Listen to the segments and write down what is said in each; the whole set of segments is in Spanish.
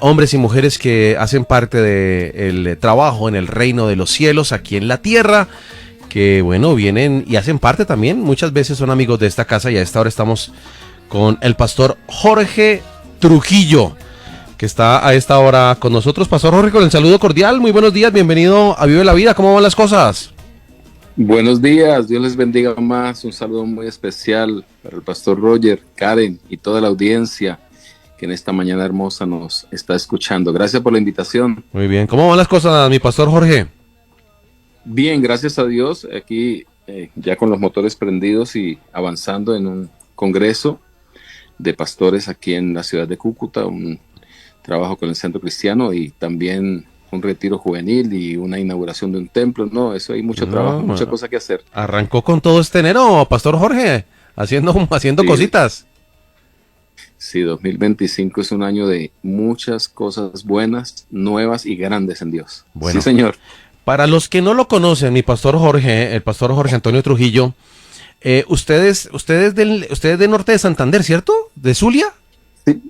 hombres y mujeres que hacen parte del trabajo en el reino de los cielos aquí en la tierra, que bueno, vienen y hacen parte también, muchas veces son amigos de esta casa y a esta hora estamos con el pastor Jorge Trujillo, que está a esta hora con nosotros. Pastor Jorge, con el saludo cordial, muy buenos días, bienvenido a Vive la Vida, ¿cómo van las cosas? Buenos días, Dios les bendiga más, un saludo muy especial para el pastor Roger, Karen y toda la audiencia que en esta mañana hermosa nos está escuchando. Gracias por la invitación. Muy bien, ¿cómo van las cosas, mi pastor Jorge? Bien, gracias a Dios, aquí ya con los motores prendidos y avanzando en un congreso de pastores aquí en la ciudad de Cúcuta, un trabajo con el Centro Cristiano y también un retiro juvenil y una inauguración de un templo. No, eso hay mucho trabajo, mucha cosa que hacer. Arrancó con todo este enero, pastor Jorge, haciendo Sí, cositas. sí, 2025 es un año de muchas cosas buenas, nuevas y grandes en Dios. Bueno, Sí, señor. para los que no lo conocen, mi pastor Jorge, el pastor Jorge Antonio Trujillo, ustedes del norte de Santander, ¿cierto? ¿De Zulia? Sí.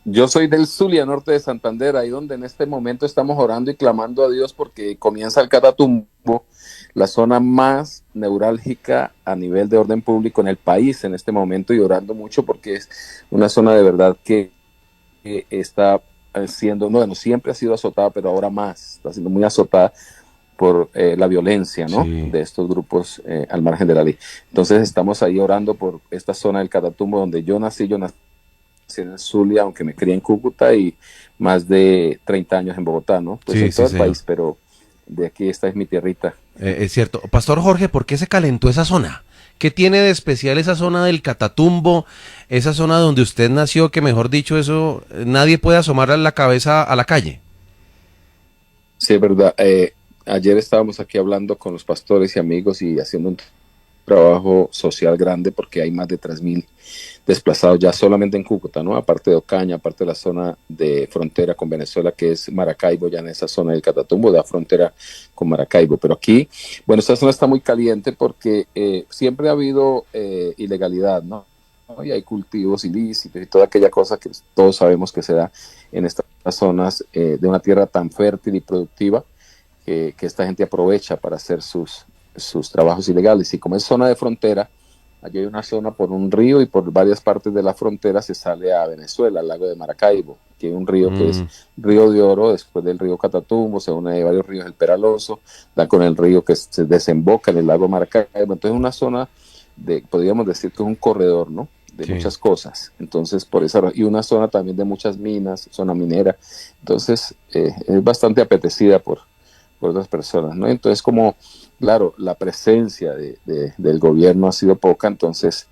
Yo soy del Zulia, norte de Santander, ahí donde en este momento estamos orando y clamando a Dios porque comienza el Catatumbo, la zona más neurálgica a nivel de orden público en el país en este momento, y orando mucho porque es una zona de verdad que está siendo, no, bueno, siempre ha sido azotada, pero ahora más, está siendo muy azotada por la violencia, ¿no? Sí. De estos grupos al margen de la ley. Entonces estamos ahí orando por esta zona del Catatumbo donde yo nací en Zulia, aunque me crié en Cúcuta, y más de 30 años en Bogotá, ¿no? Pues Sí, en sí, todo el señor. país, pero de aquí esta es mi tierrita. Es cierto. Pastor Jorge, ¿por qué se calentó esa zona? ¿Qué tiene de especial esa zona del Catatumbo? Esa zona donde usted nació, que mejor dicho, eso, nadie puede asomar la cabeza a la calle. Sí, es verdad. Ayer estábamos aquí hablando con los pastores y amigos y haciendo un trabajo social grande porque hay más de 3.000 desplazados ya solamente en Cúcuta, ¿no? Aparte de Ocaña, aparte de la zona de frontera con Venezuela, que es Maracaibo, ya en esa zona del Catatumbo, de la frontera con Maracaibo. Pero aquí, bueno, esta zona está muy caliente porque siempre ha habido ilegalidad, ¿no? Y hay cultivos ilícitos y toda aquella cosa que todos sabemos que se da en estas zonas de una tierra tan fértil y productiva que esta gente aprovecha para hacer sus trabajos ilegales. Y como es zona de frontera, allí hay una zona por un río y por varias partes de la frontera se sale a Venezuela, al lago de Maracaibo, que hay un río que es Río de Oro, después del río Catatumbo, se une a varios ríos, el Peraloso, da con el río que se desemboca en el lago Maracaibo. Entonces es una zona podríamos decir que es un corredor, ¿no? De Sí. muchas cosas. Entonces, por esa y una zona también de muchas minas, zona minera. Entonces, es bastante apetecida por otras personas, ¿no? Entonces, como, claro, la presencia del gobierno ha sido poca, entonces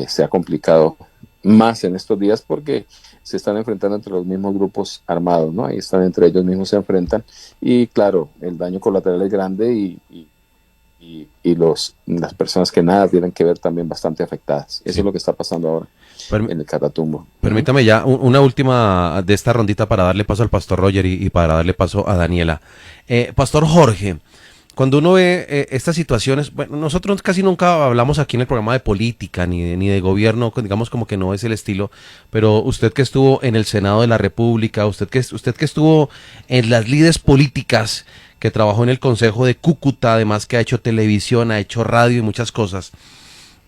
se ha complicado más en estos días porque se están enfrentando entre los mismos grupos armados, ¿no? Ahí están entre ellos mismos, se enfrentan y, claro, el daño colateral es grande y las personas que nada tienen que ver también bastante afectadas. Eso Sí. es lo que está pasando ahora en el Catatumbo. Permítame ya una última de esta rondita para darle paso al pastor Roger y para darle paso a Daniela. Pastor Jorge, cuando uno ve estas situaciones, bueno, nosotros casi nunca hablamos aquí en el programa de política ni de gobierno, digamos como que no es el estilo, pero usted que estuvo en el Senado de la República, usted que estuvo en las lides políticas, que trabajó en el Consejo de Cúcuta, además que ha hecho televisión, ha hecho radio y muchas cosas.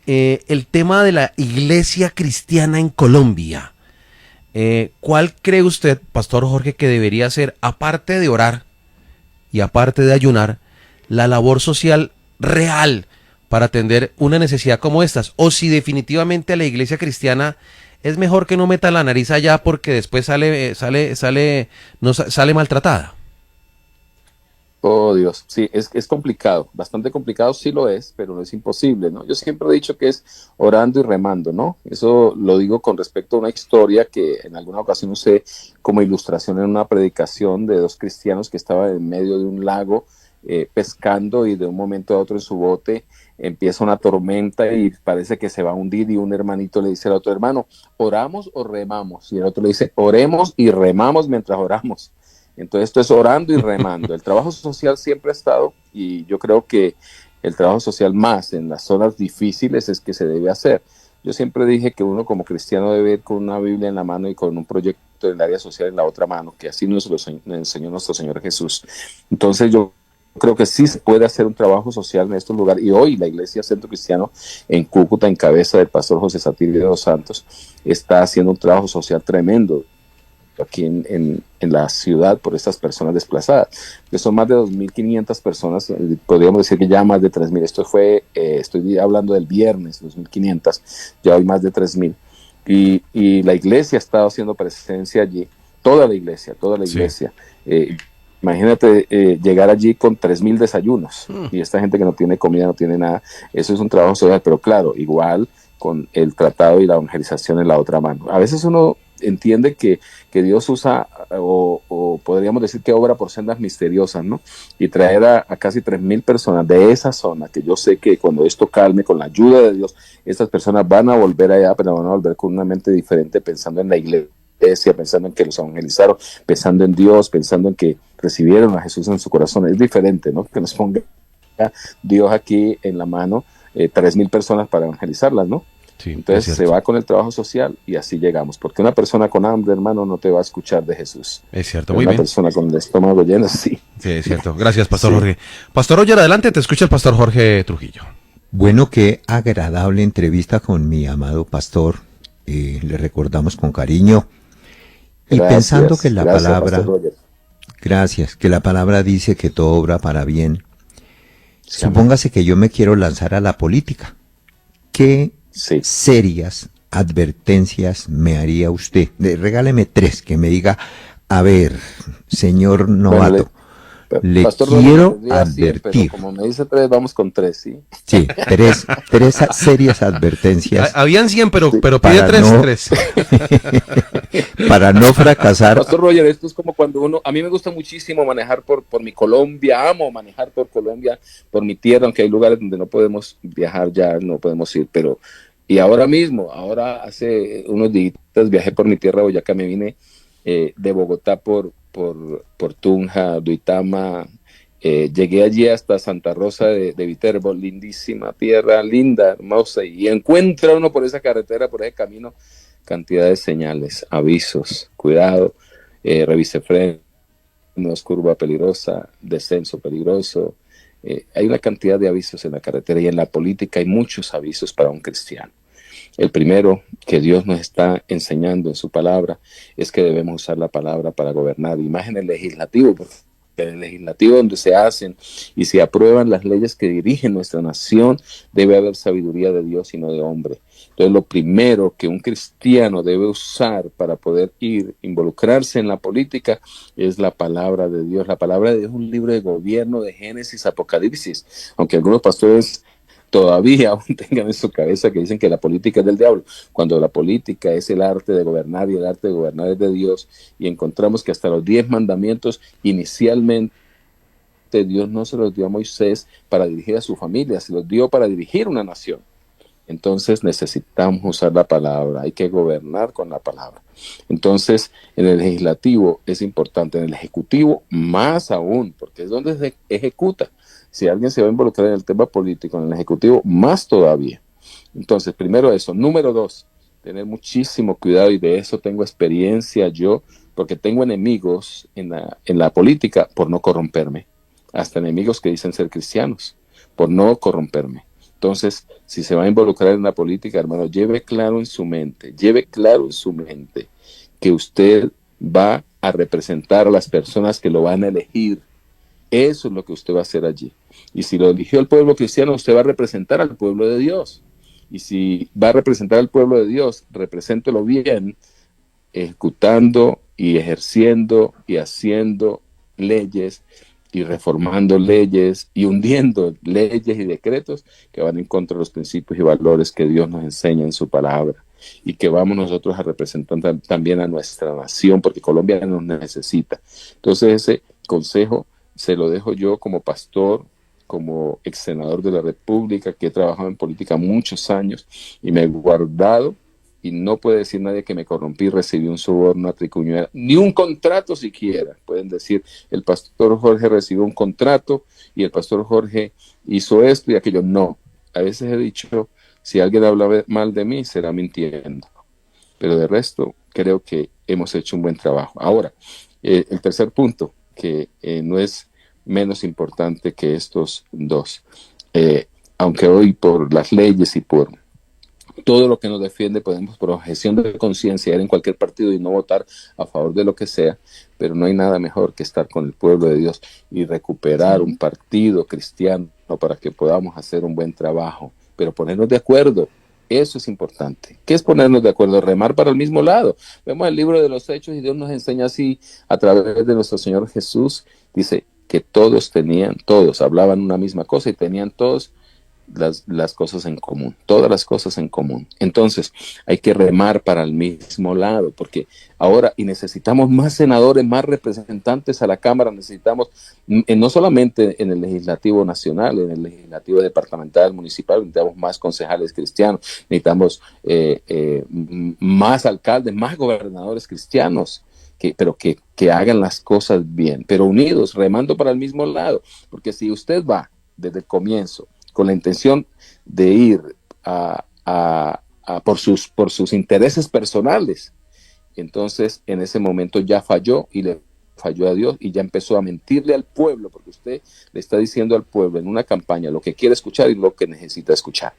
El tema de la iglesia cristiana en Colombia, ¿cuál cree usted, pastor Jorge, que debería ser, aparte de orar y aparte de ayunar, la labor social real para atender una necesidad como estas? O si definitivamente a la iglesia cristiana es mejor que no meta la nariz allá porque después sale maltratada. Oh, Dios, sí, es complicado, bastante complicado, sí lo es, pero no es imposible, ¿no? Yo siempre he dicho que es orando y remando, ¿no? Eso lo digo con respecto a una historia que en alguna ocasión usé como ilustración en una predicación de dos cristianos que estaban en medio de un lago pescando y de un momento a otro en su bote empieza una tormenta y parece que se va a hundir y un hermanito le dice al otro hermano, ¿oramos o remamos? Y el otro le dice, oremos y remamos mientras oramos. Entonces esto es orando y remando. El trabajo social siempre ha estado y yo creo que el trabajo social más en las zonas difíciles es que se debe hacer. Yo siempre dije que uno como cristiano debe ir con una Biblia en la mano y con un proyecto en el área social en la otra mano, que así nos lo enseñó nuestro Señor Jesús. Entonces yo creo que sí se puede hacer un trabajo social en estos lugares, y hoy la Iglesia Centro Cristiano en Cúcuta, en cabeza del pastor José Satirio de los Santos, está haciendo un trabajo social tremendo aquí en la ciudad por estas personas desplazadas, que son más de 2.500 personas, podríamos decir que ya más de 3.000. Esto fue, estoy hablando del viernes, 2.500, ya hoy más de 3.000. Y la iglesia ha estado haciendo presencia allí, toda la iglesia, Sí. imagínate llegar allí con 3.000 desayunos y esta gente que no tiene comida, no tiene nada. Eso es un trabajo social, pero claro, igual con el tratado y la evangelización en la otra mano. A veces uno entiende que Dios usa, o podríamos decir que obra por sendas misteriosas, ¿no? Y traer a casi 3.000 personas de esa zona, que yo sé que cuando esto calme, con la ayuda de Dios, estas personas van a volver allá, pero van a volver con una mente diferente, pensando en la iglesia, pensando en que los evangelizaron, pensando en Dios, pensando en que recibieron a Jesús en su corazón. Es diferente, ¿no? Que nos ponga Dios aquí en la mano 3.000 personas para evangelizarlas, ¿no? Sí, es Entonces se cierto. va con el trabajo social y así llegamos. Porque una persona con hambre, hermano, no te va a escuchar de Jesús. Es cierto, Pero muy una bien. persona con el estómago lleno, sí. Sí, es cierto. Gracias, Pastor Sí. Jorge. Pastor Roger, adelante, te escucha el Pastor Jorge Trujillo. Bueno, qué agradable entrevista con mi amado pastor. Le recordamos con cariño. Y pensando que Gracias. la Gracias, Pastor palabra, Roger. gracias, que la palabra dice que todo obra para bien. Sí, amén. Supóngase que yo me quiero lanzar a la política. ¿Qué Sí. serias advertencias me haría usted? Regáleme tres, que me diga, a ver, señor Bueno, novato, le Pastor Roger, le quiero tendría 100, pero advertir. como me dice 3, vamos con 3, ¿sí? Sí, tres serias advertencias Habían 100, Sí. pero pide para tres, no, tres. para no fracasar. Pastor Roger, esto es como cuando a mí me gusta muchísimo manejar por mi Colombia, amo manejar por Colombia, por mi tierra, aunque hay lugares donde no podemos viajar ya, no podemos ir, pero, y ahora mismo, ahora hace unos días viajé por mi tierra, Boyacá, me vine de Bogotá por Tunja, Duitama, llegué allí hasta Santa Rosa de Viterbo, lindísima tierra, linda, hermosa, y encuentra uno por esa carretera, por ese camino, cantidad de señales, avisos, cuidado, revise frenos, curva peligrosa, descenso peligroso. Hay una cantidad de avisos en la carretera y en la política hay muchos avisos para un cristiano. El primero que Dios nos está enseñando en su palabra es que debemos usar la palabra para gobernar, y más en el legislativo, porque en el legislativo donde se hacen y se aprueban las leyes que dirigen nuestra nación, debe haber sabiduría de Dios y no de hombre. Entonces, lo primero que un cristiano debe usar para poder involucrarse en la política es la palabra de Dios. La palabra de Dios es un libro de gobierno de Génesis, Apocalipsis, aunque algunos pastores todavía aún tengan en su cabeza que dicen que la política es del diablo, cuando la política es el arte de gobernar y el arte de gobernar es de Dios, y encontramos que hasta los 10 mandamientos inicialmente Dios no se los dio a Moisés para dirigir a su familia, se los dio para dirigir una nación. Entonces necesitamos usar la palabra, hay que gobernar con la palabra. Entonces, en el legislativo es importante, en el ejecutivo más aún, porque es donde se ejecuta. Si alguien se va a involucrar en el tema político, en el ejecutivo, más todavía. Entonces, primero eso. Número 2, tener muchísimo cuidado, y de eso tengo experiencia yo, porque tengo enemigos en la política por no corromperme. Hasta enemigos que dicen ser cristianos, por no corromperme. Entonces, si se va a involucrar en la política, hermano, lleve claro en su mente que usted va a representar a las personas que lo van a elegir. Eso es lo que usted va a hacer allí. Y si lo eligió el pueblo cristiano, usted va a representar al pueblo de Dios. Y si va a representar al pueblo de Dios, represéntelo bien, ejecutando y ejerciendo y haciendo leyes y reformando leyes y hundiendo leyes y decretos que van en contra de los principios y valores que Dios nos enseña en su palabra, y que vamos nosotros a representar también a nuestra nación, porque Colombia nos necesita. Entonces ese consejo se lo dejo yo como pastor, como ex senador de la República, que he trabajado en política muchos años y me he guardado, y no puede decir nadie que me corrompí, recibí un soborno, una tricuñuela, ni un contrato siquiera. Pueden decir, el pastor Jorge recibió un contrato y el pastor Jorge hizo esto y aquello. No, a veces he dicho, si alguien habla mal de mí, será mintiendo. pero de resto creo que hemos hecho un buen trabajo. Ahora, el tercer punto, que no es menos importante que estos dos, aunque hoy por las leyes y por todo lo que nos defiende podemos por objeción de conciencia ir en cualquier partido y no votar a favor de lo que sea, pero no hay nada mejor que estar con el pueblo de Dios y recuperar un partido cristiano para que podamos hacer un buen trabajo, pero ponernos de acuerdo. Eso es importante. ¿Qué es ponernos de acuerdo? Remar para el mismo lado. Vemos el libro de los Hechos y Dios nos enseña así a través de nuestro Señor Jesús. Dice que todos hablaban una misma cosa y tenían todos las cosas en común, todas las cosas en común. Entonces, hay que remar para el mismo lado, porque ahora y necesitamos más senadores, más representantes a la Cámara, necesitamos no solamente en el legislativo nacional, en el legislativo departamental, municipal, necesitamos más concejales cristianos, necesitamos más alcaldes, más gobernadores cristianos, pero que hagan las cosas bien, pero unidos, remando para el mismo lado, porque si usted va desde el comienzo con la intención de ir por sus intereses personales, entonces en ese momento ya falló y le falló a Dios y ya empezó a mentirle al pueblo, porque usted le está diciendo al pueblo en una campaña lo que quiere escuchar y lo que necesita escuchar.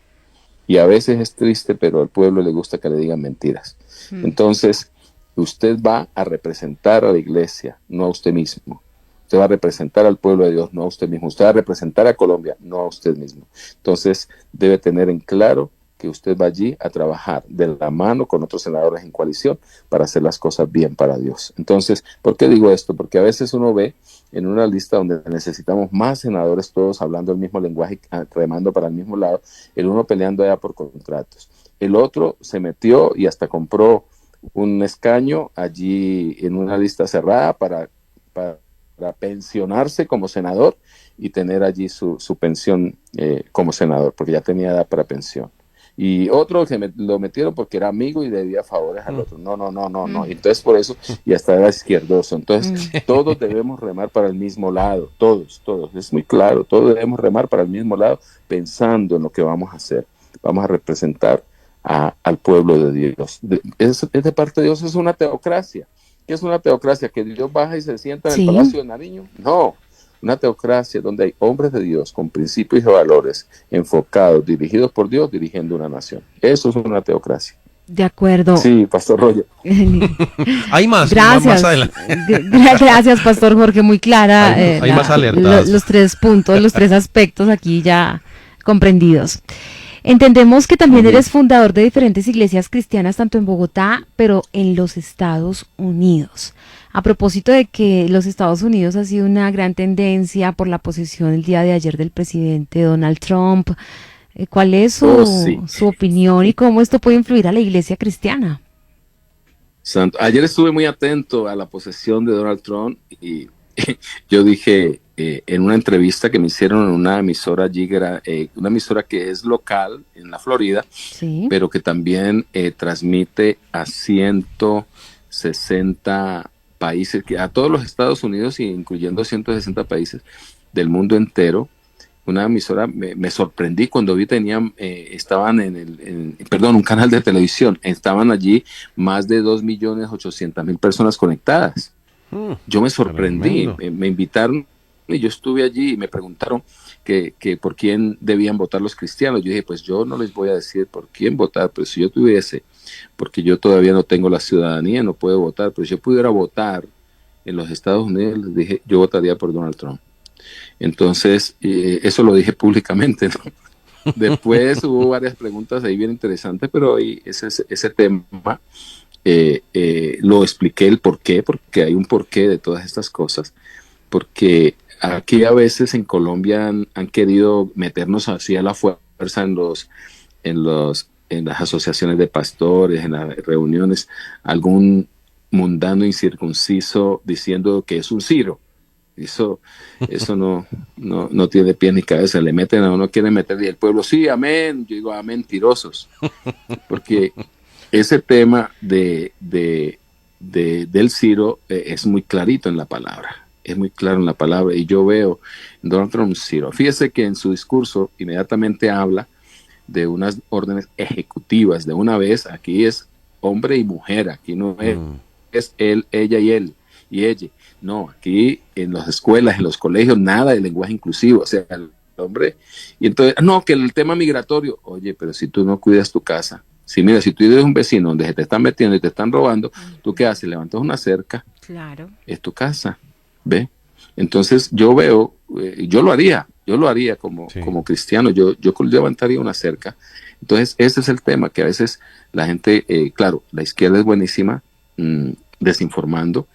Y a veces es triste, pero al pueblo le gusta que le digan mentiras. Entonces, usted va a representar a la iglesia, no a usted mismo. Usted va a representar al pueblo de Dios, no a usted mismo. Usted va a representar a Colombia, no a usted mismo. Entonces, debe tener en claro que usted va allí a trabajar de la mano con otros senadores en coalición para hacer las cosas bien para Dios. Entonces, ¿por qué digo esto? Porque a veces uno ve en una lista donde necesitamos más senadores, todos hablando el mismo lenguaje, remando para el mismo lado, el uno peleando allá por contratos. El otro se metió y hasta compró un escaño allí en una lista cerrada para pensionarse como senador y tener allí su pensión como senador, porque ya tenía edad para pensión. Y otro que lo metieron porque era amigo y debía favores al otro. No. Entonces por eso, y hasta era izquierdoso. Entonces todos debemos remar para el mismo lado, todos. Es muy claro, todos debemos remar para el mismo lado pensando en lo que vamos a hacer. Vamos a representar al pueblo de Dios. De parte de Dios es una teocracia. ¿Qué es una teocracia? ¿Que Dios baja y se sienta en el Palacio de Nariño? No, una teocracia donde hay hombres de Dios con principios y valores enfocados, dirigidos por Dios, dirigiendo una nación. Eso es una teocracia. De acuerdo. Sí, Pastor Roger. Hay más. Gracias. Más adelante. Gracias, Pastor Jorge. Muy clara. Hay más alertados. Los 3 puntos, los 3 aspectos aquí ya comprendidos. Entendemos que también eres fundador de diferentes iglesias cristianas, tanto en Bogotá, pero en los Estados Unidos. A propósito de que los Estados Unidos ha sido una gran tendencia por la posición el día de ayer del presidente Donald Trump, ¿cuál es su opinión y cómo esto puede influir a la iglesia cristiana? Santo. Ayer estuve muy atento a la posesión de Donald Trump y yo dije en una entrevista que me hicieron en una emisora allí, una emisora que es local en la Florida, pero que también transmite a 160 países, a todos los Estados Unidos, incluyendo 160 países del mundo entero. Una emisora, me sorprendí cuando vi estaban un canal de televisión, estaban allí más de 2.800.000 personas conectadas. Yo me sorprendí, me invitaron y yo estuve allí y me preguntaron que por quién debían votar los cristianos. Yo dije, pues yo no les voy a decir por quién votar, pero si yo tuviese, porque yo todavía no tengo la ciudadanía, no puedo votar, pero si yo pudiera votar en los Estados Unidos, les dije, yo votaría por Donald Trump. Entonces, eso lo dije públicamente, ¿no? Después hubo varias preguntas ahí bien interesantes, pero ahí ese tema lo expliqué el porqué, porque hay un porqué de todas estas cosas, porque aquí a veces en Colombia han querido meternos así a la fuerza en las asociaciones de pastores, en las reuniones, algún mundano incircunciso diciendo que es un Ciro. Eso no tiene pie ni cabeza. Le meten a uno, quieren meter y el pueblo, sí, amén. Yo digo, amén, mentirosos. Porque ese tema del Ciro es muy clarito en la palabra. Es muy claro en la palabra. Y yo veo en Donald Trump Ciro. Fíjese que en su discurso inmediatamente habla de unas órdenes ejecutivas de una vez. Aquí es hombre y mujer, aquí no es, Mm. es él, ella y él, y ella. No, aquí en las escuelas, en los colegios, nada de lenguaje inclusivo, o sea, el hombre. Y entonces, no, que el tema migratorio, oye, pero si tú no cuidas tu casa, si mira, si tú eres un vecino donde se te están metiendo y te están robando, ¿tú qué haces? Levantas una cerca, Claro. es tu casa, ¿ve? Entonces yo veo, yo lo haría como, Sí. como cristiano, yo levantaría una cerca. Entonces ese es el tema, que a veces la gente, claro, la izquierda es buenísima, desinformando,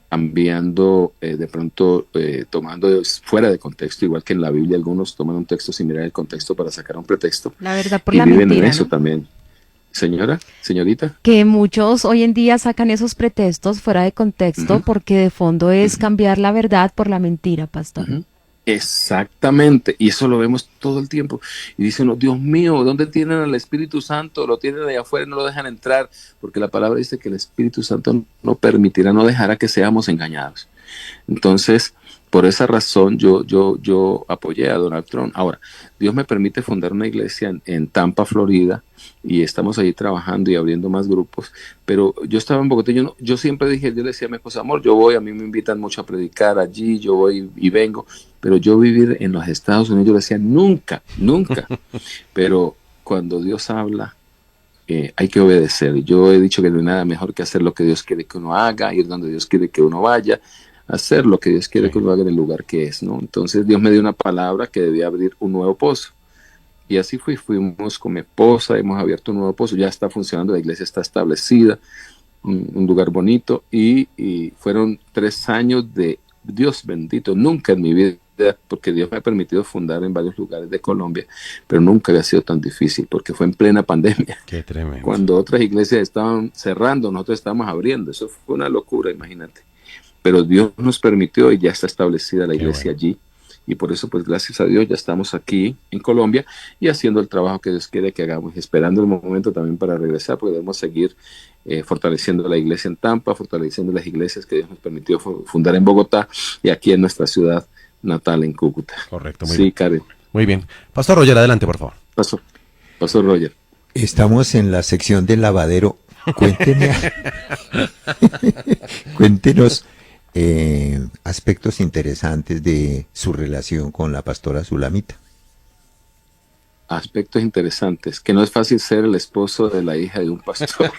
cambiando, de pronto tomando fuera de contexto, igual que en la Biblia algunos toman un texto sin mirar el contexto para sacar un pretexto La verdad por y la viven mentira, en eso ¿no? también. Señora, señorita. Que muchos hoy en día sacan esos pretextos fuera de contexto Ujú, porque de fondo es ujú. cambiar la verdad por la mentira, pastor. Ujú. Exactamente, y eso lo vemos todo el tiempo. Y dicen, "Oh, Dios mío, ¿dónde tienen al Espíritu Santo? Lo tienen allá afuera y no lo dejan entrar, porque la palabra dice que el Espíritu Santo no permitirá, no dejará que seamos engañados. Entonces, por esa razón yo apoyé a Donald Trump. Ahora, Dios me permite fundar una iglesia en Tampa, Florida, y estamos ahí trabajando y abriendo más grupos, pero yo estaba en Bogotá, yo siempre dije, yo le decía a mi esposa, amor, yo voy, a mí me invitan mucho a predicar allí, yo voy y vengo, pero yo vivir en los Estados Unidos, yo le decía, nunca, nunca, pero cuando Dios habla, hay que obedecer. Yo he dicho que no hay nada mejor que hacer lo que Dios quiere que uno haga, ir donde Dios quiere que uno vaya, hacer lo que Dios quiere que Sí. uno haga en el lugar que es, ¿no? Entonces Dios me dio una palabra que debía abrir un nuevo pozo. Y así fuimos con mi esposa, hemos abierto un nuevo pozo, ya está funcionando, la iglesia está establecida, un lugar bonito, y fueron 3 años de Dios bendito, nunca en mi vida, porque Dios me ha permitido fundar en varios lugares de Colombia, pero nunca había sido tan difícil, porque fue en plena pandemia. Qué tremendo. Cuando otras iglesias estaban cerrando, nosotros estábamos abriendo. Eso fue una locura, imagínate. Pero Dios nos permitió y ya está establecida la Qué iglesia bueno. allí. Y por eso, pues gracias a Dios, ya estamos aquí en Colombia y haciendo el trabajo que Dios quiere que hagamos, y esperando el momento también para regresar, porque debemos seguir fortaleciendo la iglesia en Tampa, fortaleciendo las iglesias que Dios nos permitió fundar en Bogotá y aquí en nuestra ciudad natal, en Cúcuta. Correcto, muy Sí, bien. Karen. Muy bien. Pastor Roger, adelante, por favor. Pastor Roger. Estamos en la sección del lavadero. Cuénteme, cuéntenos aspectos interesantes de su relación con la pastora Zulamita. Aspectos interesantes, que no es fácil ser el esposo de la hija de un pastor.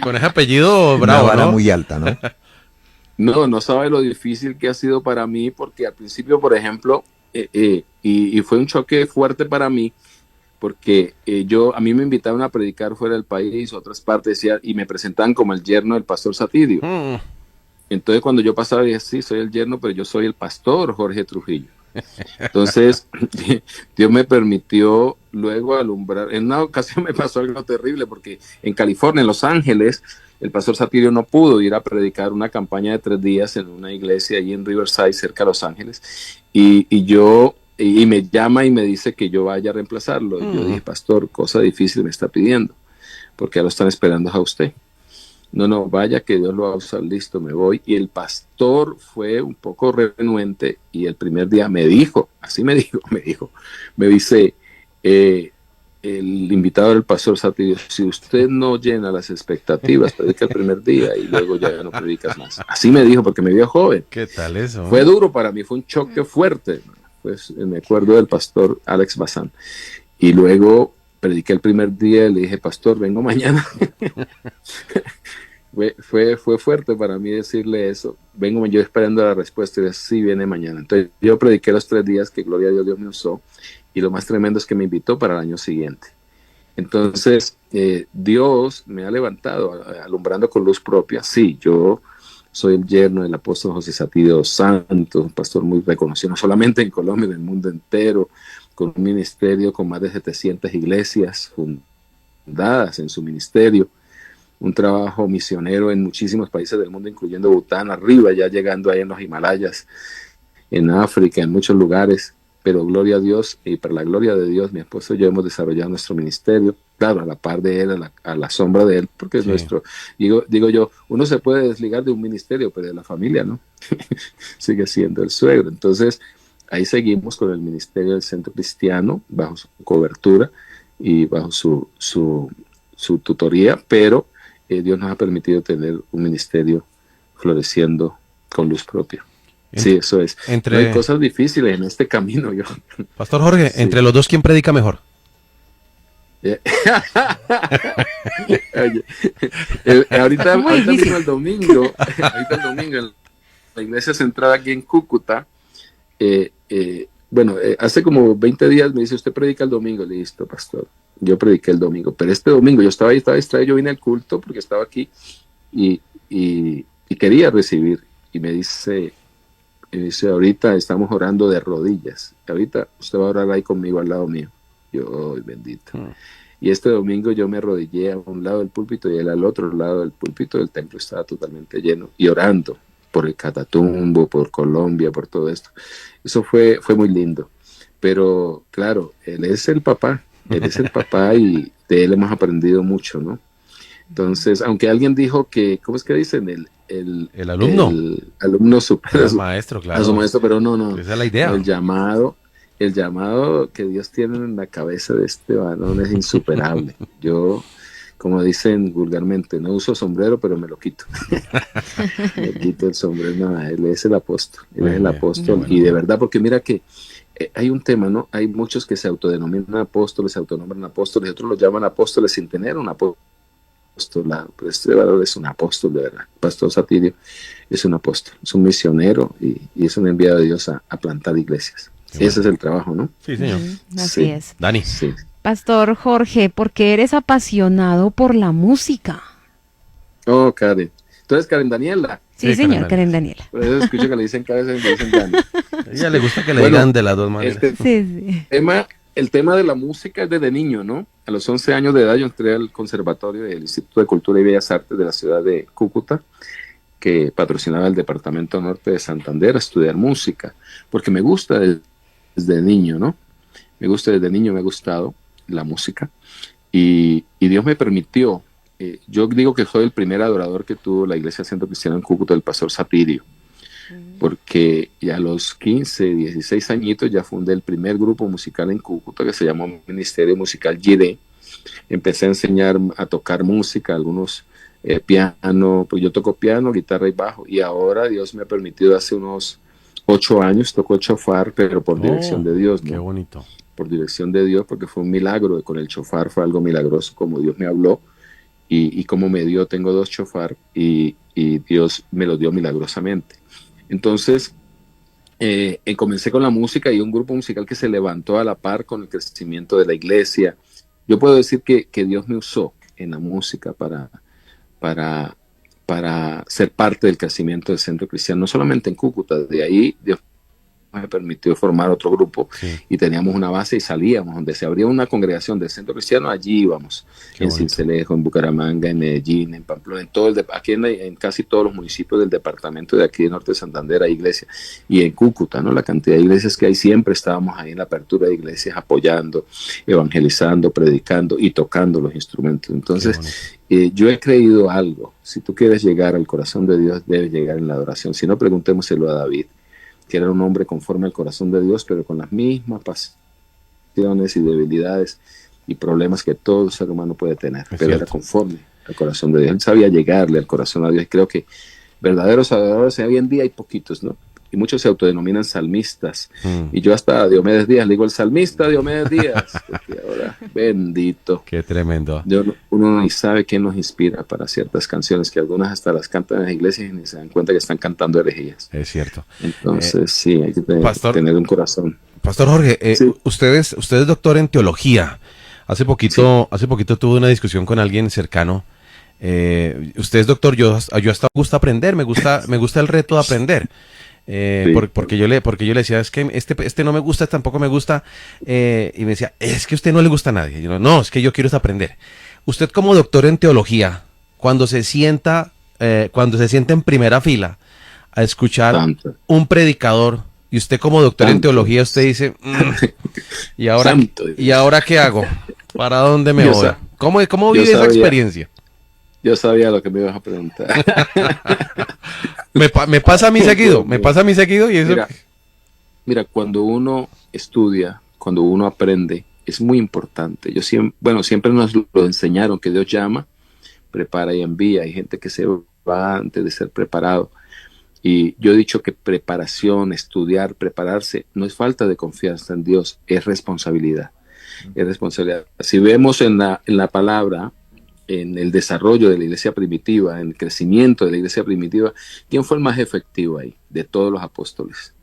Con ese apellido Una bravo, vara ¿no? muy alta, ¿no? No sabe lo difícil que ha sido para mí, porque al principio, por ejemplo, y fue un choque fuerte para mí, porque a mí me invitaban a predicar fuera del país, otras partes, y me presentaban como el yerno del pastor Satirio. Mm. Entonces cuando yo pasaba dije, sí, soy el yerno, pero yo soy el pastor Jorge Trujillo. Entonces, Dios me permitió luego alumbrar. En una ocasión me pasó algo terrible, porque en California, en Los Ángeles, el pastor Satirio no pudo ir a predicar una campaña de 3 días en una iglesia allí en Riverside, cerca de Los Ángeles, y me llama y me dice que yo vaya a reemplazarlo. Y yo dije, pastor, cosa difícil me está pidiendo, porque ya lo están esperando a usted. No, vaya que Dios lo va a usar, listo, me voy. Y el pastor fue un poco renuente y el primer día me dijo, me dice, el invitado del pastor Satirio, si usted no llena las expectativas, predica el primer día y luego ya no predicas más. Así me dijo, porque me vio joven. ¿Qué tal eso? Fue duro para mí, fue un choque fuerte. Pues me acuerdo del pastor Alex Bazán. Y luego prediqué el primer día y le dije, pastor, vengo mañana. Fue fuerte para mí decirle eso. Vengo yo esperando la respuesta y dice, sí, viene mañana. Entonces yo prediqué los 3 días, que gloria a Dios, Dios me usó. Y lo más tremendo es que me invitó para el año siguiente. Entonces, Dios me ha levantado, alumbrando con luz propia. Sí, yo soy el yerno del apóstol José Satirio Santos, un pastor muy reconocido, no solamente en Colombia, en el mundo entero, con un ministerio con más de 700 iglesias fundadas en su ministerio, un trabajo misionero en muchísimos países del mundo, incluyendo Bután, arriba, ya llegando ahí en los Himalayas, en África, en muchos lugares. Pero gloria a Dios, y para la gloria de Dios, mi esposo y yo hemos desarrollado nuestro ministerio, claro, a la par de él, a la sombra de él, porque es nuestro, digo yo, uno se puede desligar de un ministerio, pero de la familia, ¿no? Sigue siendo el suegro. Entonces, ahí seguimos con el ministerio del Centro Cristiano, bajo su cobertura y bajo su su tutoría, pero Dios nos ha permitido tener un ministerio floreciendo con luz propia. Sí, eso es. No hay cosas difíciles en este camino. Pastor Jorge, sí. Entre los dos, ¿quién predica mejor? Ahorita mismo el domingo, en la iglesia central aquí en Cúcuta, hace como 20 días me dice, usted predica el domingo. Listo, pastor, yo prediqué el domingo, pero este domingo yo estaba distraído, yo vine al culto porque estaba aquí y quería recibir, y me dice, ahorita estamos orando de rodillas, ahorita usted va a orar ahí conmigo al lado mío. Yo, bendito. Y este domingo yo me arrodillé a un lado del púlpito y él al otro lado del púlpito. El templo estaba totalmente lleno y orando por el Catatumbo, por Colombia, por todo esto. Eso fue muy lindo. Pero claro, él es el papá y de él hemos aprendido mucho, ¿no? Entonces, aunque alguien dijo que, ¿cómo es que dicen? El alumno. El alumno supera al maestro, claro. A su maestro, pero no. Esa es la idea. El llamado que Dios tiene en la cabeza de este varón es insuperable. Yo, como dicen vulgarmente, no uso sombrero, pero me lo quito. Me quito el sombrero. No, él es el apóstol. Él es el apóstol. Bueno. Y de verdad, porque mira que hay un tema, ¿no? Hay muchos que se autodenominan apóstoles, se autonombran apóstoles, y otros los llaman apóstoles sin tener un apostolado. Pero este varón es un apóstol, de verdad. Pastor Satirio es un apóstol, es un misionero y es un enviado de Dios a plantar iglesias. Sí, ese es el trabajo, ¿no? Sí, señor. Así es. Dani. Sí. Pastor Jorge, ¿por qué eres apasionado por la música? Oh, Karen. ¿Tú eres Karen Daniela? Sí, señor, Karen Daniela. Por eso escucho que le dicen Karen, le dicen Dani. A ella le gusta que le digan de las dos maneras. El tema de la música es desde niño, ¿no? A los 11 años de edad yo entré al conservatorio del Instituto de Cultura y Bellas Artes de la ciudad de Cúcuta, que patrocinaba el Departamento Norte de Santander, a estudiar música, porque me gusta desde niño, ¿no? Me ha gustado la música y Dios me permitió, yo digo que soy el primer adorador que tuvo la Iglesia Centro Cristiana en Cúcuta, el pastor Satirio, porque ya a los 15, 16 añitos ya fundé el primer grupo musical en Cúcuta que se llamó Ministerio Musical Yidé. Empecé a enseñar a tocar música, algunos piano, pues yo toco piano, guitarra y bajo, y ahora Dios me ha permitido hace unos 8 años toco chofar, pero por dirección de Dios, ¿no? Qué bonito. Por dirección de Dios, porque fue un milagro, con el chofar fue algo milagroso, como Dios me habló, y como me dio, tengo 2 chofar, y Dios me los dio milagrosamente. Entonces, comencé con la música y un grupo musical que se levantó a la par con el crecimiento de la iglesia. Yo puedo decir que Dios me usó en la música para ser parte del crecimiento del Centro Cristiano, no solamente en Cúcuta, de ahí Dios me permitió formar otro grupo, sí. Y teníamos una base y salíamos, donde se abría una congregación del Centro Cristiano, allí íbamos, qué en Sincelejo, en Bucaramanga, en Medellín, en Pamplona, aquí en casi todos los municipios del departamento de aquí de Norte de Santander hay iglesias, y en Cúcuta, ¿no? La cantidad de iglesias que hay, siempre estábamos ahí en la apertura de iglesias, apoyando, evangelizando, predicando y tocando los instrumentos. Entonces, yo he creído algo, si tú quieres llegar al corazón de Dios, debes llegar en la adoración. Si no, preguntémoselo a David, que era un hombre conforme al corazón de Dios, pero con las mismas pasiones y debilidades y problemas que todo ser humano puede tener, pero era conforme al corazón de Dios. Él sabía llegarle al corazón a Dios, y creo que verdaderos adoradores hoy en día hay poquitos, ¿no? Y muchos se autodenominan salmistas, y yo hasta Diomedes Díaz le digo el salmista Diomedes Díaz, porque ahora, bendito. Qué tremendo. Uno ni sabe quién nos inspira para ciertas canciones, que algunas hasta las cantan en las iglesias y ni se dan cuenta que están cantando herejías. Es cierto. Entonces, sí, hay que tener un corazón. Pastor Jorge, sí. usted es doctor en teología. Hace poquito tuve una discusión con alguien cercano. Usted es doctor, yo hasta me gusta aprender, me gusta el reto de aprender. Sí. Porque yo le decía, es que este no me gusta, tampoco me gusta, y me decía, es que a usted no le gusta a nadie. Y yo, no, es que yo quiero aprender. Usted como doctor en teología, cuando se sienta en primera fila a escuchar un predicador, y usted como doctor en teología, usted dice, ¿y ahora qué hago? ¿Para dónde me voy? ¿Cómo vive esa experiencia? Yo sabía lo que me ibas a preguntar. me pasa a mí seguido y eso. Mira, cuando uno estudia, cuando uno aprende, es muy importante. Siempre nos lo enseñaron, que Dios llama, prepara y envía. Hay gente que se va antes de ser preparado. Y yo he dicho que preparación, estudiar, prepararse, no es falta de confianza en Dios, es responsabilidad. Es responsabilidad. Si vemos en la palabra, en el desarrollo de la iglesia primitiva, en el crecimiento de la iglesia primitiva, ¿quién fue el más efectivo ahí de todos los apóstoles?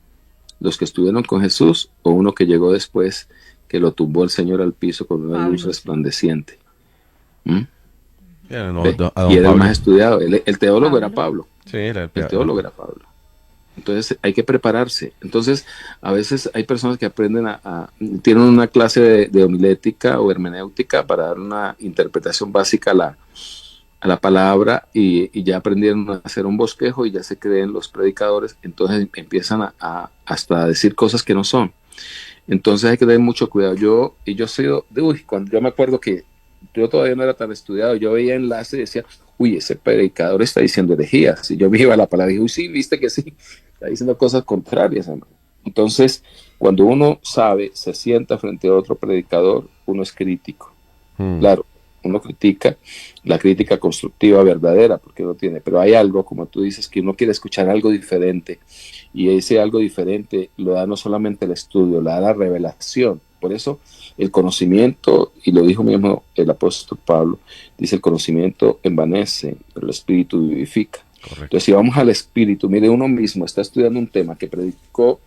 ¿Los que estuvieron con Jesús o uno que llegó después, que lo tumbó el Señor al piso con una luz resplandeciente? ¿Mm? Y era el más estudiado. El teólogo era Pablo. Sí, el teólogo era Pablo. Entonces hay que prepararse. Entonces a veces hay personas que aprenden tienen una clase de homilética o hermenéutica para dar una interpretación básica a la palabra y ya aprendieron a hacer un bosquejo y ya se creen los predicadores. Entonces empiezan hasta a decir cosas que no son. Entonces hay que tener mucho cuidado. Yo cuando yo me acuerdo que yo todavía no era tan estudiado, yo veía enlaces y decía, uy, ese predicador está diciendo herejías. Y yo me iba a la palabra y dije, uy, sí, viste que sí, está diciendo cosas contrarias, hermano. Entonces, cuando uno sabe, se sienta frente a otro predicador, uno es crítico. Claro, uno critica, la crítica constructiva verdadera, porque uno tiene, pero hay algo, como tú dices, que uno quiere escuchar algo diferente, y ese algo diferente lo da no solamente el estudio, lo da la revelación. Por eso el conocimiento, y lo dijo mismo el apóstol Pablo, dice el conocimiento envanece, pero el espíritu vivifica. Correcto. Entonces si vamos al espíritu, mire, uno mismo está estudiando un tema que predicó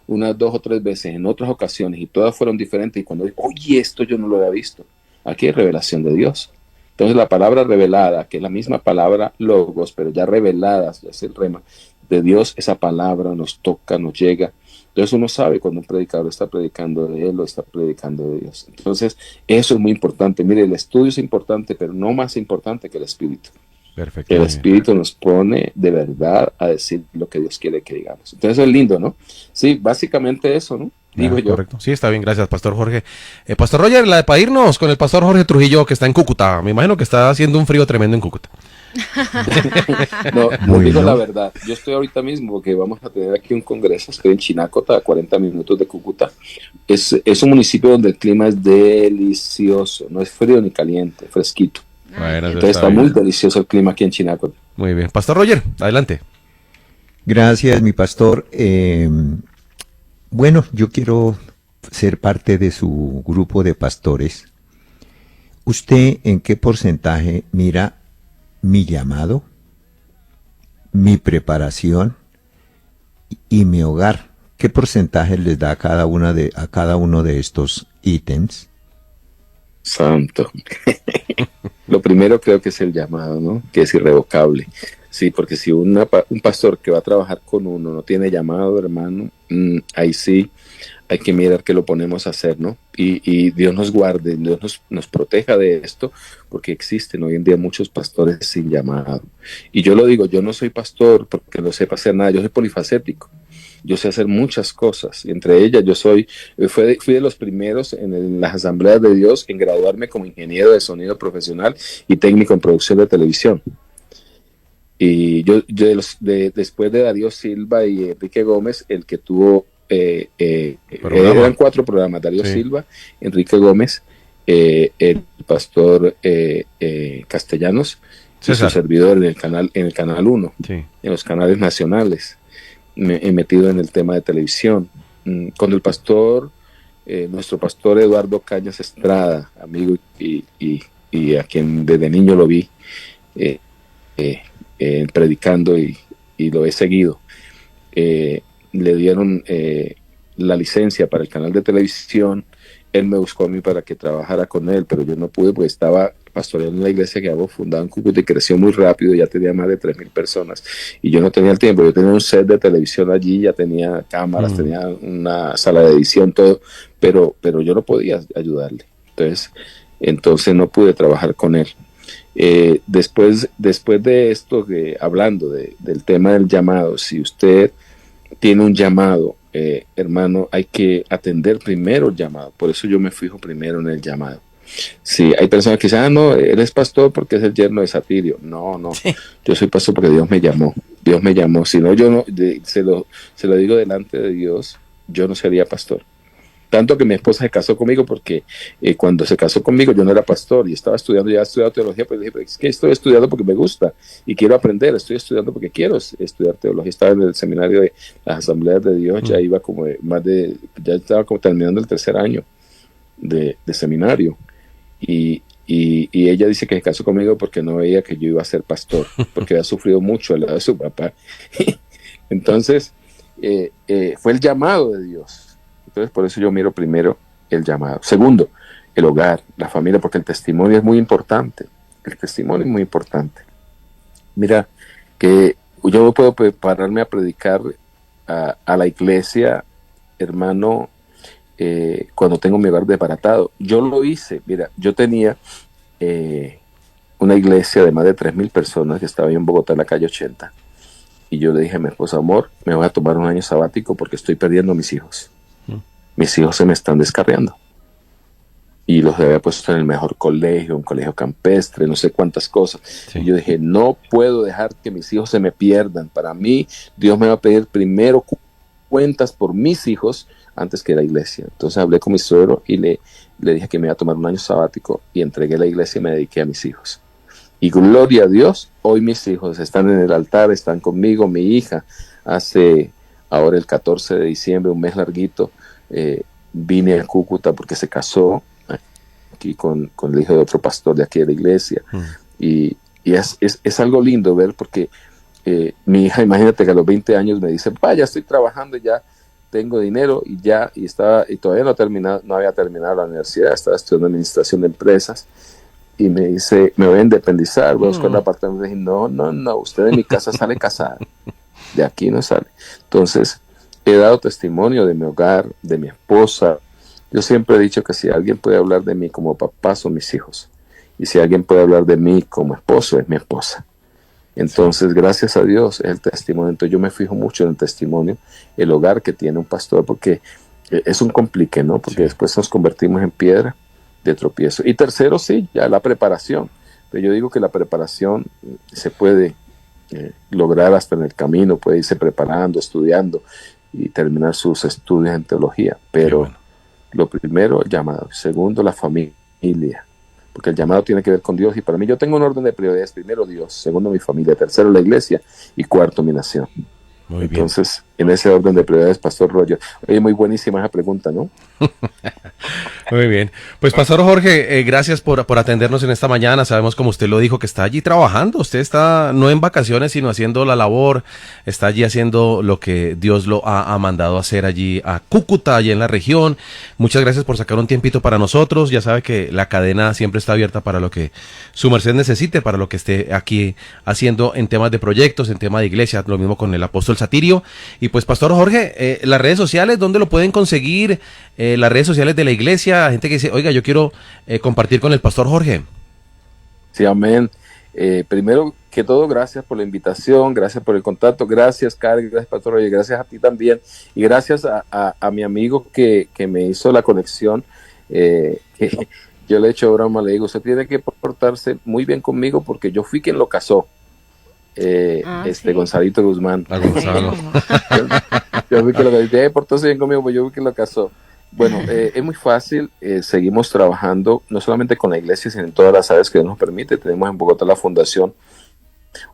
unas 2 o 3 veces en otras ocasiones y todas fueron diferentes, y cuando dice, oye, esto yo no lo había visto, aquí hay revelación de Dios. Entonces la palabra revelada, que es la misma palabra logos, pero ya revelada, ya es el rema de Dios, esa palabra nos toca, nos llega. Entonces uno sabe cuando un predicador está predicando de él o está predicando de Dios. Entonces eso es muy importante. Mire, el estudio es importante, pero no más importante que el espíritu. Perfecto. El espíritu nos pone de verdad a decir lo que Dios quiere que digamos. Entonces es lindo, ¿no? Sí, básicamente eso, ¿no? Digo yo. Correcto. Sí, está bien, gracias, Pastor Jorge. Pastor Roger, para irnos con el Pastor Jorge Trujillo, que está en Cúcuta. Me imagino que está haciendo un frío tremendo en Cúcuta. No, digo la verdad. Yo estoy ahorita mismo porque vamos a tener aquí un congreso. Estoy en Chinacota, a 40 minutos de Cúcuta. Es un municipio donde el clima es delicioso. No es frío ni caliente, fresquito. Bueno, entonces está muy delicioso el clima aquí en Chinacota. Muy bien. Pastor Roger, adelante. Gracias, mi pastor. Bueno, yo quiero ser parte de su grupo de pastores. ¿Usted en qué porcentaje mira mi llamado, mi preparación y mi hogar? ¿Qué porcentaje les da a cada uno de estos ítems? Santo. Lo primero creo que es el llamado, ¿no? Que es irrevocable. Sí, porque si un pastor que va a trabajar con uno no tiene llamado, hermano, ahí sí hay que mirar qué lo ponemos a hacer, ¿no? Y Dios nos guarde, Dios nos proteja de esto, porque existen hoy en día muchos pastores sin llamado. Y yo lo digo, yo no soy pastor porque no sepa hacer nada, yo soy polifacético. Yo sé hacer muchas cosas, y entre ellas fui de los primeros en las asambleas de Dios en graduarme como ingeniero de sonido profesional y técnico en producción de televisión. Y yo después de Darío Silva y Enrique Gómez, el que tuvo, eran 4 programas, Darío Silva, Enrique Gómez, el pastor Castellanos, César. Y su servidor en el canal 1, en los canales nacionales. Me he metido en el tema de televisión. Con el pastor, nuestro pastor Eduardo Cañas Estrada, amigo y a quien desde niño lo vi predicando y lo he seguido. Le dieron la licencia para el canal de televisión. Él me buscó a mí para que trabajara con él, pero yo no pude porque estaba pastoreando en la iglesia que habíamos fundado en Cúcuta y creció muy rápido, ya tenía más de 3,000 personas y yo no tenía el tiempo. Yo tenía un set de televisión allí, ya tenía cámaras, tenía una sala de edición, todo, pero yo no podía ayudarle. Entonces no pude trabajar con él. Después de esto, hablando del tema del llamado, si usted tiene un llamado, hermano, hay que atender primero el llamado. Por eso yo me fijo primero en el llamado. Sí, hay personas que dicen, no, eres pastor porque es el yerno de Satirio. No, yo soy pastor porque Dios me llamó. Si no, yo no, se lo digo delante de Dios, yo no sería pastor. Tanto que mi esposa se casó conmigo porque cuando se casó conmigo yo no era pastor y estaba estudiando, ya estudiado teología, pero dije, es que estoy estudiando porque me gusta y quiero aprender, estoy estudiando porque quiero estudiar teología. Estaba en el seminario de las Asambleas de Dios, ya iba como ya estaba como terminando el 3er año de seminario. Y ella dice que se casó conmigo porque no veía que yo iba a ser pastor, porque había sufrido mucho al lado de su papá. Entonces, fue el llamado de Dios. Entonces, por eso yo miro primero el llamado. Segundo, el hogar, la familia, porque el testimonio es muy importante. El testimonio es muy importante. Mira, que yo no puedo prepararme a predicar a la iglesia, hermano, cuando tengo mi hogar desbaratado. Yo lo hice. Mira, yo tenía una iglesia de más de 3,000 personas que estaba ahí en Bogotá, en la calle 80. Y yo le dije a mi esposa, amor, me voy a tomar un año sabático porque estoy perdiendo a mis hijos. Mis hijos se me están descarriando. Y los había puesto en el mejor colegio, un colegio campestre, no sé cuántas cosas. Sí. Y yo dije, no puedo dejar que mis hijos se me pierdan. Para mí, Dios me va a pedir primero cuentas por mis hijos antes que la iglesia. Entonces hablé con mi suegro y le dije que me iba a tomar un año sabático y entregué la iglesia y me dediqué a mis hijos. Y gloria a Dios, hoy mis hijos están en el altar, están conmigo. Mi hija hace ahora el 14 de diciembre, un mes larguito, vine a Cúcuta porque se casó aquí con el hijo de otro pastor de aquí de la iglesia. Y es algo lindo ver porque mi hija, imagínate que a los 20 años me dice, vaya, estoy trabajando, ya tengo dinero y todavía no había terminado la universidad, estaba estudiando administración de empresas y me dice, me voy a independizar, voy a buscar un apartamento. Y dije, no, usted de mi casa sale casada, de aquí no sale. Entonces, he dado testimonio de mi hogar, de mi esposa. Yo siempre he dicho que si alguien puede hablar de mí como papá, son mis hijos. Y si alguien puede hablar de mí como esposo, es mi esposa. Entonces, gracias a Dios, es el testimonio. Entonces, yo me fijo mucho en el testimonio, el hogar que tiene un pastor, porque es un complique, ¿no? Porque después nos convertimos en piedra de tropiezo. Y tercero, sí, ya la preparación. Pero yo digo que la preparación se puede lograr hasta en el camino, puede irse preparando, estudiando y terminar sus estudios en teología, pero lo primero, el llamado. Segundo, la familia, porque el llamado tiene que ver con Dios, y para mí yo tengo un orden de prioridades: primero Dios, segundo mi familia, tercero la iglesia y cuarto mi nación. Muy Entonces, bien. En ese orden de prioridades, Pastor Roger. Oye, muy buenísima esa pregunta, ¿no? Muy bien. Pues, Pastor Jorge, gracias por atendernos en esta mañana. Sabemos, como usted lo dijo, que está allí trabajando. Usted está no en vacaciones, sino haciendo la labor. Está allí haciendo lo que Dios lo ha mandado a hacer allí a Cúcuta, allí en la región. Muchas gracias por sacar un tiempito para nosotros. Ya sabe que la cadena siempre está abierta para lo que su merced necesite, para lo que esté aquí haciendo en temas de proyectos, en temas de iglesia. Lo mismo con el apóstol Satirio. Y pues, Pastor Jorge, las redes sociales, ¿dónde lo pueden conseguir? Las redes sociales de la iglesia, gente que dice, oiga, yo quiero compartir con el Pastor Jorge. Sí, amén. Primero que todo, gracias por la invitación, gracias por el contacto, gracias, Karen, gracias, Pastor Roger, gracias a ti también, y gracias a mi amigo que me hizo la conexión. Que yo le he hecho broma, le digo, usted tiene que portarse muy bien conmigo porque yo fui quien lo casó. Sí. Gonzalito Guzmán. A Gonzalo. Yo fui que lo casó. Portóse bien conmigo, pues yo fui quien lo casó. Bueno, es muy fácil. Seguimos trabajando no solamente con la iglesia, sino en todas las áreas que Dios nos permite. Tenemos en Bogotá la fundación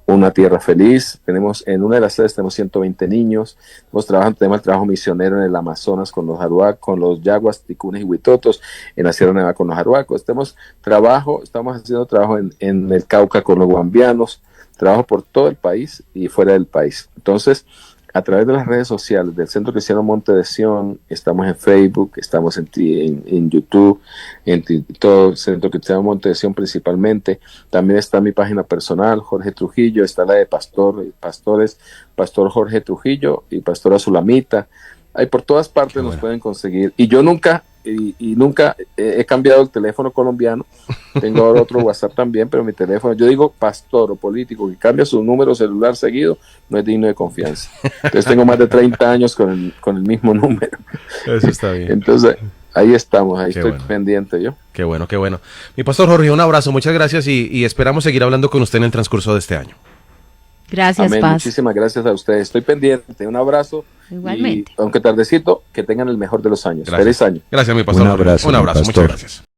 Una Tierra Feliz. Tenemos en una de las sedes tenemos 120 niños. Tenemos el trabajo misionero en el Amazonas con los Aruacos, con los Yaguas, Ticunes y Huitotos, en la Sierra Nevada con los Aruacos. Estamos haciendo trabajo en el Cauca con los guambianos. Trabajo por todo el país y fuera del país. Entonces, a través de las redes sociales del Centro Cristiano Monte de Sion, estamos en Facebook, estamos en YouTube, en todo el Centro Cristiano Monte de Sion principalmente. También está mi página personal, Jorge Trujillo, está la de pastores, Pastor Jorge Trujillo y Pastora Sulamita. Ahí por todas partes nos pueden conseguir. Y yo nunca he cambiado el teléfono colombiano. Tengo ahora otro WhatsApp también, pero mi teléfono, yo digo pastor o político que cambia su número celular seguido, no es digno de confianza. Entonces tengo más de 30 años con el mismo número. Eso está bien. Entonces ahí estamos, estoy pendiente yo. Qué bueno, qué bueno. Mi Pastor Jorge, un abrazo, muchas gracias y esperamos seguir hablando con usted en el transcurso de este año. Gracias, Amén. Paz. Muchísimas gracias a ustedes. Estoy pendiente. Un abrazo. Igualmente. Y, aunque tardecito, que tengan el mejor de los años. Gracias. Feliz año. Gracias, mi pastor. Un abrazo, Un abrazo. mi Muchas pastor. gracias.